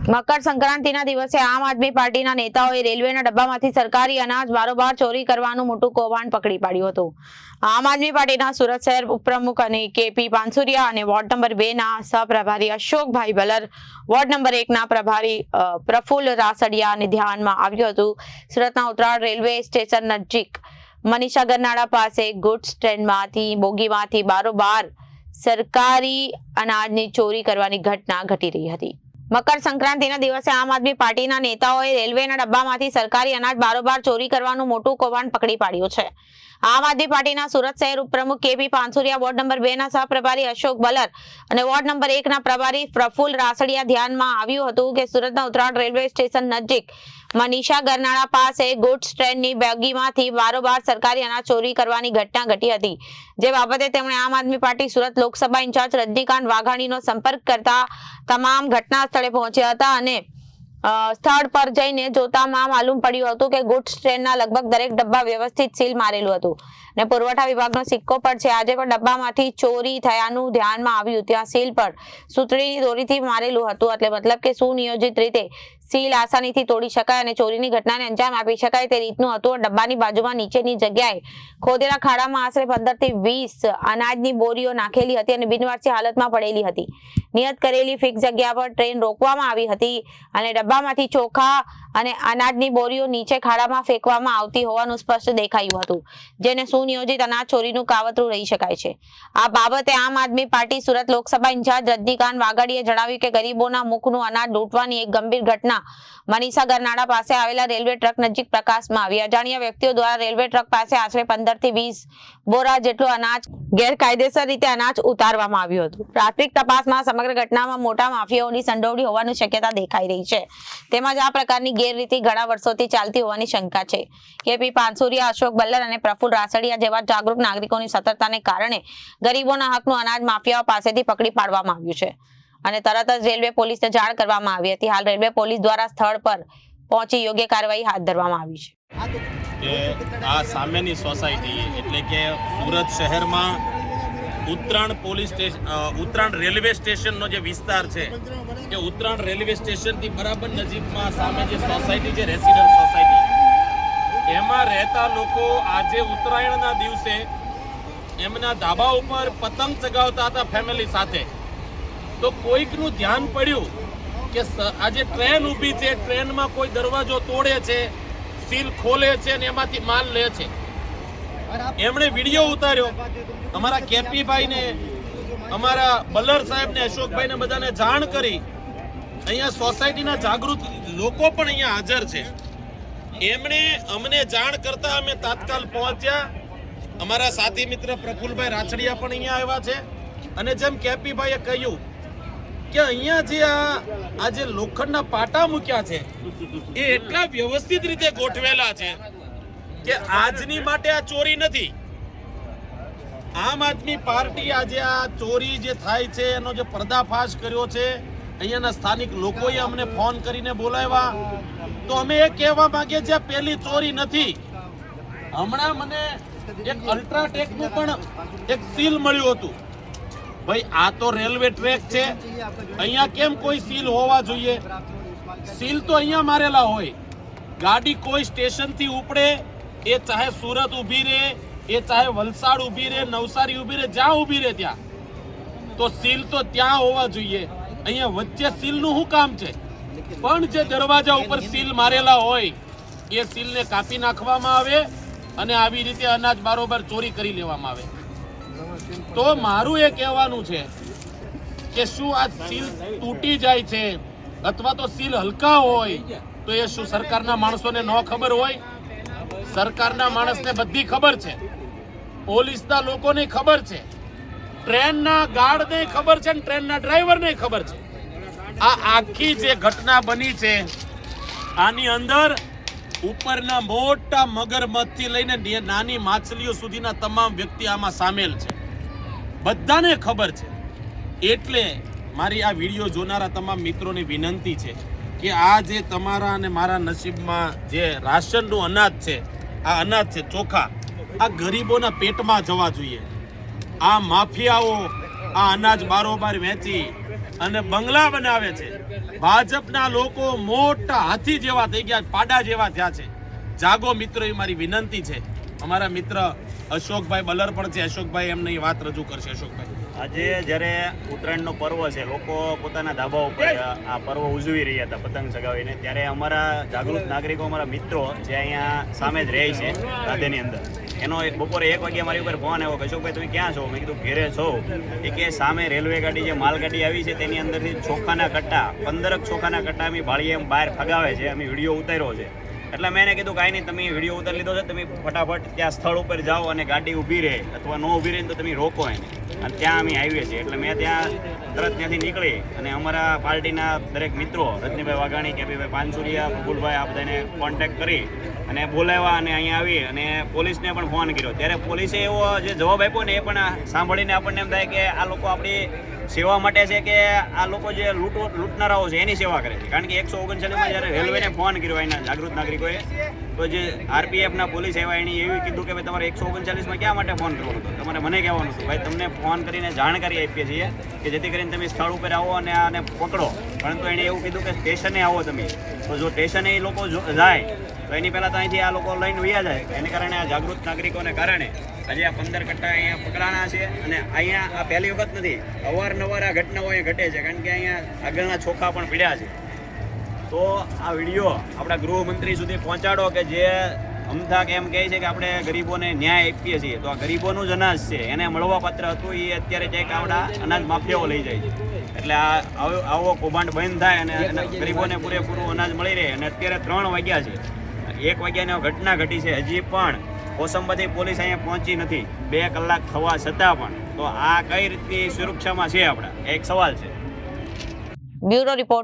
મકર સંક્રાંતિના દિવસે આમ આદમી પાર્ટીના નેતાઓએ રેલવેના ડબ્બામાંથી સરકારી અનાજ બારોબાર ચોરી કરવાનું મોટું કૌભાંડ પકડી પાડ્યું હતું। આમ આદમી પાર્ટીના સુરત શહેર ઉપપ્રમુખ અને કેપી પાનસુરિયા અને વોર્ડ નંબર 2 ના સહપ્રભારી અશોકભાઈ ભલર, વોર્ડ નંબર 1 ના પ્રભારી પ્રફુલ્લ રાસડિયાને ધ્યાનમાં આવ્યું હતું। સુરતના ઉત્તરાળ રેલવે સ્ટેશન નજીક મનીષા ગરનાળા પાસે ગુડ્સ ટ્રેનમાંથી બોગીમાંથી બારોબાર સરકારી અનાજની ચોરી કરવાની ઘટના ઘટી રહી હતી। મકર સંક્રાંતિના દિવસે આમ આદમી પાર્ટીના નેતાઓએ રેલવેના ડબ્બામાંથી સરકારી અનાજ બારોબાર ચોરી કરવાનું મોટું કૌભાંડ પકડી પાડ્યું છે। આમ આદમી પાર્ટીના સુરત શહેર ઉપપ્રમુખ કેપી પાનસુરિયા, વોર્ડ નંબર 2 ના સહપ્રભારી અશોક ભલર અને વોર્ડ નંબર 1 ના પ્રભારી પ્રફુલ્લ રાસડિયા ધ્યાનમાં આવ્યું હતું કે સુરતના ઉત્તરાળ રેલવે સ્ટેશન નજીક મનીષા ગરનાળા પાસે ગુડ્સ ટ્રેનની બોગીમાંથી બારોબાર સરકારી અનાજ ચોરી કરવાની ઘટના ઘટી હતી। જે બાબતે તેમણે આમ આદમી પાર્ટી સુરત લોકસભા ઇન્ચાર્જ રજનીકાંત વાઘાણીનો સંપર્ક કરતા તમામ ઘટના સ્થળે પહોંચ્યા હતા અને સ્થળ પર જઈને જોતામાં માલુમ પડ્યું હતું કે ગુડ્સ ટ્રેનના લગભગ દરેક ડબ્બા વ્યવસ્થિત સીલ મારેલું હતું ને પુરવઠા વિભાગનો સિક્કો પણ છે। આજે પણ ડબ્બામાંથી ચોરી થયાનું ધ્યાનમાં આવ્યું। ત્યાં સીલ પર સૂતળીની દોરીથી મારેલું હતું, એટલે મતલબ કે સુનિયોજિત રીતે સીલ આસાનીથી તોડી શકાય અને ચોરીની ઘટનાને અંજામ આપી શકાય તે રીતનું હતું। ડબ્બાની બાજુમાં નીચેની જગ્યાએ ખોદેલા ખાડામાં આશરે 15 થી 20 અનાજની બોરીઓ નાખેલી હતી અને બિનવારસી હાલતમાં પડેલી હતી। નિયત કરેલી ફિક્સ જગ્યા પર ટ્રેન રોકવામાં આવી હતી અને ડબ્બામાંથી ચોખા અને અનાજની બોરીઓ નીચે ખાડામાં ફેંકવામાં આવતી હોવાનું સ્પષ્ટ દેખાયું હતું, જેને સુનિયોજિત અનાજ ચોરીનું કાવતરું રહી શકાય છે। આ બાબતે આમ આદમી પાર્ટી સુરત લોકસભા ઇન્ચાર્જ રજનીકાંત વાઘાણીએ જણાવ્યું કે ગરીબોના મુખનું અનાજ લૂંટવાની એક ગંભીર ઘટના મનીષા ગરનાળા પાસે આવેલા રેલવે ટ્રક નજીક પ્રકાશમાં આવી। અજાણ્યા વ્યક્તિઓ દ્વારા રેલવે ટ્રક પાસે આશરે 15 થી 20 બોરા જેટલું અનાજ ગેરકાયદેસર રીતે અનાજ ઉતારવામાં આવ્યું હતું। પ્રાથમિક તપાસમાં સમગ્ર ઘટનામાં મોટા માફિયાઓની સંડોવણી હોવાની શક્યતા દેખાઈ રહી છે। તેમજ આ પ્રકારની ગેરરીતિ ઘણા વર્ષોથી ચાલતી હોવાની શંકા છે। કેપી પાનસુરિયા, અશોક ભલ્લર અને પ્રફુલ્લ રાસડિયા જેવા જાગૃત નાગરિકોની સતર્કતાને કારણે ગરીબોના હકનું અનાજ માફિયાઓ પાસેથી પકડી પાડવામાં આવ્યું છે અને તરત જ રેલવે પોલીસને જાણ કરવામાં આવી હતી। હાલ રેલવે પોલીસ દ્વારા સ્થળ પર પહોંચી યોગ્ય કાર્યવાહી હાથ ધરવામાં આવી છે। આ સામેની સોસાયટી એટલે કે સુરત શહેરમાં ઉત્તરાણ રેલવે સ્ટેશનનો જે વિસ્તાર છે કે ઉત્તરાણ રેલવે સ્ટેશનથી બરાબર નજીકમાં સામે જે સોસાયટી છે રેસિડન્ટ સોસાયટી, એમાં રહેતા લોકો આજે ઉત્તરાયણના દિવસે એમના ધાબા ઉપર પતંગ ચગાવતા હતા ફેમિલી સાથે। તો કોઈકનું ધ્યાન પડ્યું કે આજે ટ્રેન ઊભી છે, ટ્રેનમાં કોઈ દરવાજો તોડે છે, સીલ ખોલે છે અને એમાંથી માલ લે છે। એમણે વિડીયો ઉતાર્યો, અમારા કેપીભાઈને, અમારા બલ્લર સાહેબને, અશોકભાઈને બધાને જાણ કરી। અહીંયા સોસાયટીના જાગૃત લોકો પણ અહીંયા હાજર છે। એમણે અમને જાણ કરતા અમે તાત્કાલ પહોંચ્યા। અમારા સાથી મિત્ર પ્રફુલ્લભાઈ રાસડિયા પણ અહીંયા આવ્યા છે અને જેમ કેપીભાઈએ કહ્યું કે અહીંયા જે આ જે લોખંડના પાટા મૂક્યા છે એ એટલા વ્યવસ્થિત રીતે ગોઠવેલા છે કે આજની માટે આ ચોરી નથી। આમ આદમી પાર્ટી આજે આ ચોરી જે થાય છે એનો જે પર્દાફાશ કર્યો છે, અહીંયાના સ્થાનિક લોકોએ અમને ફોન કરીને બોલાવ્યા તો અમે એ કહેવા માંગીએ છીએ પહેલી ચોરી નથી। હમણાં મને એક અલ્ટ્રાટેકનું પણ એક સીલ મળ્યું હતું। ભાઈ આ તો રેલવે ટ્રેક છે, અહીંયા કેમ કોઈ સીલ હોવા જોઈએ? સીલ તો અહીંયા મારેલા હોય। ગાડી કોઈ સ્ટેશનથી ઉપડે, એ ચાહે સુરત ઊભી રહે, એ ચાહે વલસાડ ઊભી રહે, નવસારી ઊભી રહે, જ્યાં ઊભી રહે ત્યાં તો સીલ તો ત્યાં હોવા જોઈએ। અહીંયા વચ્ચે સીલનું શું કામ છે? પણ જે દરવાજા ઉપર સીલ મારેલા હોય એ સીલને કાપી નાખવામાં આવે અને આવી રીતે અનાજ બારોબાર ચોરી કરી લેવામાં આવે। તો મારું એ કહેવાનું છે કે શું આ સીલ તૂટી જાય છે અથવા તો સીલ હલકા હોય તો એ શું સરકારના માણસોને ન ખબર હોય? સરકારના માણસને બધી ખબર છે, પોલીસના લોકોને ખબર છે, ટ્રેનના ગાર્ડને ખબર છે, ટ્રેનના ડ્રાઈવરને ખબર છે। આ આખી જે ઘટના બની છે આની અંદર ઉપરના મોટા મગરમચ્છથી લઈને નાની માછલીઓ સુધીના તમામ વ્યક્તિ આમાં સામેલ છે, બધાને ખબર છે। એટલે મારી આ વિડીયો જોનારા તમામ મિત્રોને વિનંતી છે કે આ જે તમારા અને મારા નસીબમાં જે રાશનનું અનાજ છે, આ અનાજ છે ચોખા, આ ગરીબોના પેટમાં જવા જોઈએ। આ માફિયાઓ આ અનાજ બારોબાર વેચી અને બંગલા બનાવે છે. ભાજપના લોકો મોટા હાથી જેવા થઈ ગયા, પાડા જેવા થયા છે. જાગો મિત્રો, એ મારી વિનંતી છે. અમારા મિત્ર અશોકભાઈ બલર પણ છે. અશોકભાઈ એમની વાત રજૂ કરશે. અશોકભાઈ, આજે જ્યારે ઉત્તરાયણનો પર્વ છે, લોકો પોતાના ધાબા ઉપર આ પર્વ ઉજવી રહ્યા હતા પતંગ ચગાવીને, ત્યારે અમારા જાગૃત નાગરિકો, અમારા મિત્રો જે અહીંયા સામે જ રહે છે રાધેની અંદર, એનો બપોરે 1 વાગ્યા મારી ઉપર ફોન આવ્યો કે અશોકભાઈ તમે ક્યાં છો? મેં કીધું ઘેરે છો. એ કે સામે રેલવે ગાડી જે માલગાડી આવી છે તેની અંદરથી ચોખાના કટ્ટા 15 ચોખાના કટ્ટા અમે ભાળીએ એમ બહાર ફગાવે છે. અમે વિડીયો ઉતાર્યો છે. એટલે મેં એને કીધું કાંઈ નહીં, તમે વિડીયો ઉતારી લીધો છે, તમે ફટાફટ ત્યાં સ્થળ ઉપર જાઓ અને ગાડી ઊભી રહે અથવા ન ઊભી રહે તો તમે રોકો એને. અને ત્યાં અમે આવીએ છીએ. એટલે મેં ત્યાં તરત ત્યાંથી નીકળી અને અમારા પાર્ટીના દરેક મિત્રો રજનીભાઈ વાઘાણી, કેપીભાઈ પાનસુરિયા, બબુલભાઈ, આ બધાને કોન્ટેક્ટ કરી અને બોલાવ્યા અને અહીંયા આવી અને પોલીસને પણ ફોન કર્યો. ત્યારે પોલીસે એવો જે જવાબ આપ્યો ને એ પણ સાંભળીને આપણને એમ થાય કે આ લોકો આપણી સેવા માટે છે કે આ લોકો જે લૂંટનારાઓ છે એની સેવા કરે છે. કારણ કે 139માં જ્યારે રેલવેને ફોન કર્યો એના જાગૃત નાગરિકોએ, તો જે આરપીએફના પોલીસ આવ્યા એણે એવું કીધું કે ભાઈ તમારે 139માં ક્યાં માટે ફોન કરવાનો હતો? તમારે મને કહેવાનું હતું ભાઈ, તમને ફોન કરીને જાણકારી આપીએ છીએ કે જેથી કરીને તમે સ્થળ ઉપર આવો અને આને પકડો. પરંતુ એણે એવું કીધું કે સ્ટેશને આવો તમે. તો જો સ્ટેશને એ લોકો જાય તો એની પહેલાં તો અહીંથી આ લોકો લઈને વયા જાય. એને કારણે આ જાગૃત નાગરિકોને કારણે આજે આ 15 કટ્ટા અહીંયા પકડાણા છે. અને અહીંયા આ પહેલી વખત નથી, અવારનવાર આ ઘટનાઓ અહીંયા ઘટે છે. કારણ કે અહીંયા આગળના ચોખા પણ પીડ્યા છે. તો આ વિડીયો આપણા ગૃહમંત્રી સુધી પહોંચાડો કે જે અમથાક એમ કહે છે કે આપણે ગરીબોને ન્યાય આપીએ છીએ. તો આ ગરીબોનું જ અનાજ છે, એને મળવા પાત્ર હતું એ અત્યારે ક્યાંક આવડા અનાજ માફિયાઓ લઈ જાય છે. એટલે આવો કૌભાંડ બંધ થાય અને ગરીબોને પૂરેપૂરું અનાજ મળી રહે. અને અત્યારે 3 વાગ્યા છે, 1 વાગ્યાની ઘટના ઘટી છે, હજી પણ કોસંબાથી પોલીસ અહીંયા પહોંચી નથી. 2 કલાક થવા છતાં પણ. તો આ કઈ રીતની સુરક્ષામાં છે આપણા? એક સવાલ છે. Bureau report.